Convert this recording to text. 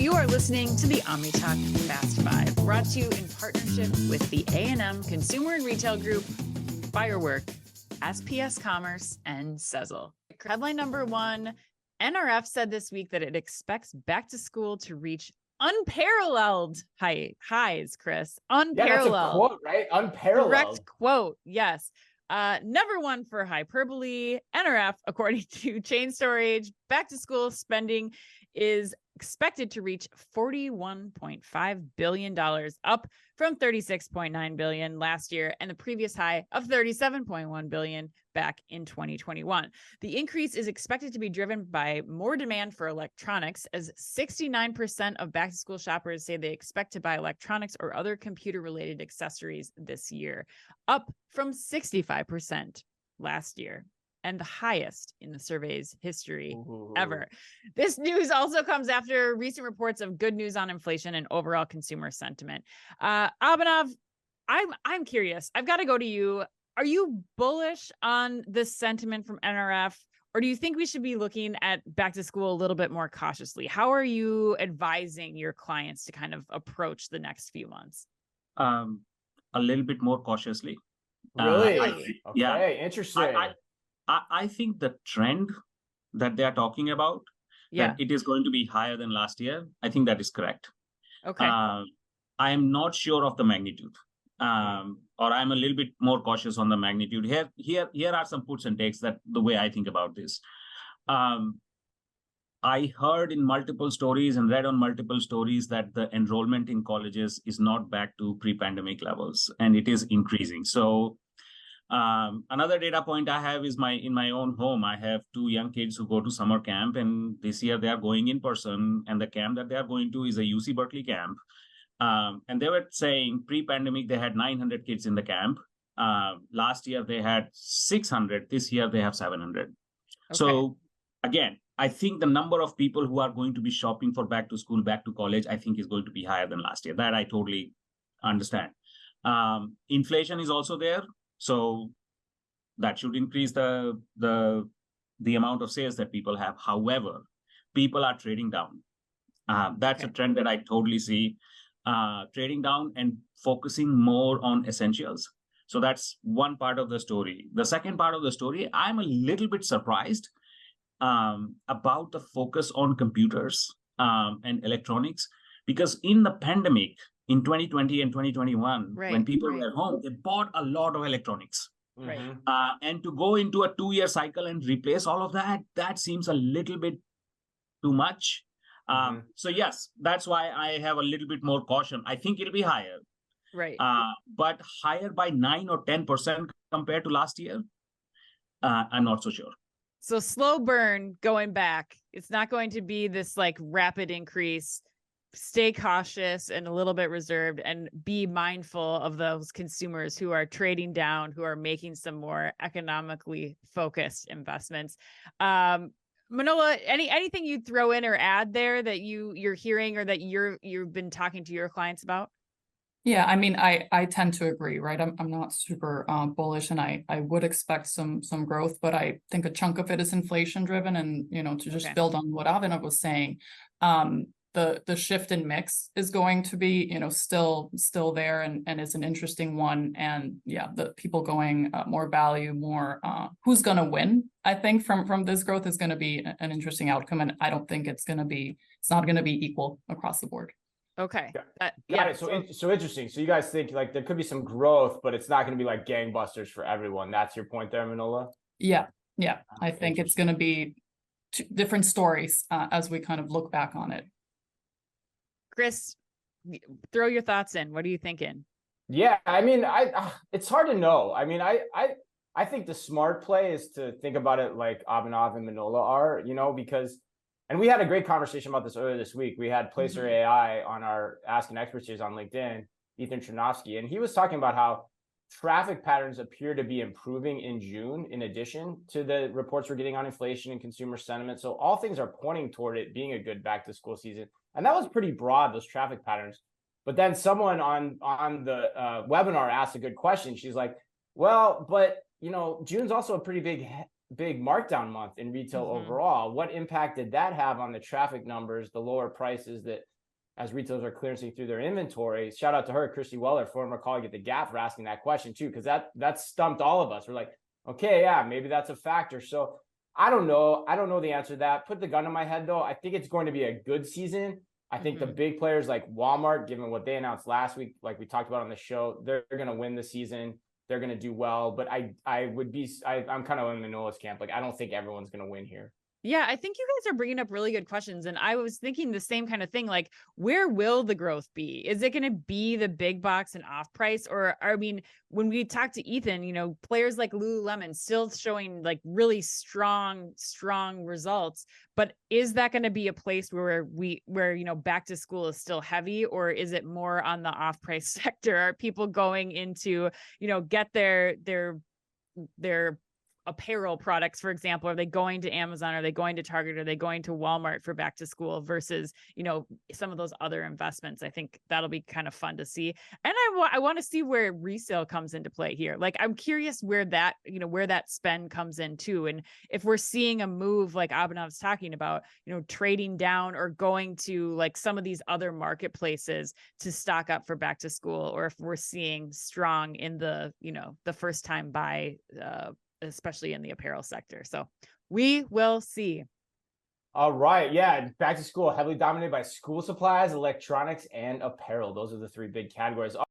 You are listening to the OmniTalk Fast Five, brought to you in partnership with the A&M Consumer and Retail Group, Firework, SPS Commerce, and Sezzle. Headline number one, NRF said this week that it expects back to school to reach unparalleled highs, Chris. Unparalleled. Yeah, that's a quote, right? Unparalleled. Direct quote, yes. Never one for hyperbole. NRF, according to Chain Storage, back to school spending is expected to reach $41.5 billion, up from $36.9 billion last year and the previous high of $37.1 billion back in 2021. The increase is expected to be driven by more demand for electronics, as 69% of back-to-school shoppers say they expect to buy electronics or other computer-related accessories this year, up from 65% last year, and the highest in the survey's history ever. This news also comes after recent reports of good news on inflation and overall consumer sentiment. Abhinav, I'm curious. I've got to go to you. Are you bullish on this sentiment from NRF, or do you think we should be looking at back to school a little bit more cautiously? How are you advising your clients to kind of approach the next few months? A little bit more cautiously. Really? Okay, yeah. Interesting. I think the trend that they are talking about, that it is going to be higher than last year, I think that is correct. Okay. I am not sure of the magnitude, or I'm a little bit more cautious on the magnitude. Here are some puts and takes that the way I think about this. I heard in multiple stories and read on multiple stories that the enrollment in colleges is not back to pre-pandemic levels, and it is increasing. So another data point I have is in my own home, I have two young kids who go to summer camp, and this year they are going in person, and the camp that they are going to is a UC Berkeley camp. And they were saying pre-pandemic, they had 900 kids in the camp. Last year they had 600. This year they have 700. Okay. So again, I think the number of people who are going to be shopping for back to school, back to college, I think is going to be higher than last year. That I totally understand. Inflation is also there. So that should increase the amount of sales that people have. However, people are trading down. That's a trend that I totally see. Trading down and focusing more on essentials. So that's one part of the story. The second part of the story, I'm a little bit surprised about the focus on computers and electronics, because in the pandemic, in 2020 and 2021, when people were at home, they bought a lot of electronics. Right. And to go into a 2-year cycle and replace all of that, that seems a little bit too much. So yes, that's why I have a little bit more caution. I think it'll be higher. Right. But higher by 9 or 10% compared to last year, I'm not so sure. So slow burn going back. It's not going to be this like rapid increase. Stay cautious and a little bit reserved, and be mindful of those consumers who are trading down, who are making some more economically focused investments. Manola, anything you'd throw in or add there that you're hearing or that you've been talking to your clients about? Yeah, I mean, I tend to agree, right? I'm not super bullish, and I would expect some growth, but I think a chunk of it is inflation driven, and to just build on what Abhinav was saying, the shift in mix is going to be still there, and is an interesting one. And yeah, the people going more value, more who's going to win, I think from this growth is going to be an interesting outcome, and I don't think it's not going to be equal across the board. Okay. Got it. So interesting. So you guys think like there could be some growth, but it's not going to be like gangbusters for everyone. That's your point there, Manola? Yeah. I think it's going to be two different stories as we kind of look back on it. Chris, throw your thoughts in. What are you thinking? Yeah, I mean, it's hard to know. I mean, I think the smart play is to think about it like Abhinav and Manola are, because, and we had a great conversation about this earlier this week. We had Placer AI on our Ask an Expert series on LinkedIn, Ethan Chernovsky, and he was talking about how traffic patterns appear to be improving in June, in addition to the reports we're getting on inflation and consumer sentiment. So all things are pointing toward it being a good back to school season. And that was pretty broad, those traffic patterns. But then someone on the webinar asked a good question. She's like, well, but June's also a pretty big markdown month in retail overall. What impact did that have on the traffic numbers, the lower prices that as retailers are clearancing through their inventory. Shout out to her, Christy Weller, former colleague at the Gap, for asking that question too, because that stumped all of us. We're like, okay, yeah, maybe that's a factor. So I don't know. I don't know the answer to that. Put the gun in my head though. I think it's going to be a good season. I think the big players like Walmart, given what they announced last week, like we talked about on the show, they're going to win the season. They're going to do well. But I'm kind of in Manola's camp. Like, I don't think everyone's going to win here. Yeah, I think you guys are bringing up really good questions. And I was thinking the same kind of thing, like, where will the growth be? Is it going to be the big box and off price? Or, I mean, when we talked to Ethan, you know, players like Lululemon still showing like really strong results. But is that going to be a place where you know, back to school is still heavy, or is it more on the off price sector? Are people going into, you know, get their apparel products, for example? Are they going to Amazon? Are they going to Target? Are they going to Walmart for back to school versus, you know, some of those other investments? I think that'll be kind of fun to see. And I want to see where resale comes into play here. Like, I'm curious where that, you know, where that spend comes in too. And if we're seeing a move like Abhinav's talking about, you know, trading down or going to like some of these other marketplaces to stock up for back to school, or if we're seeing strong in the, you know, the first time buy, especially in the apparel sector. So we will see. All right. Yeah. Back to school, heavily dominated by school supplies, electronics, and apparel. Those are the three big categories.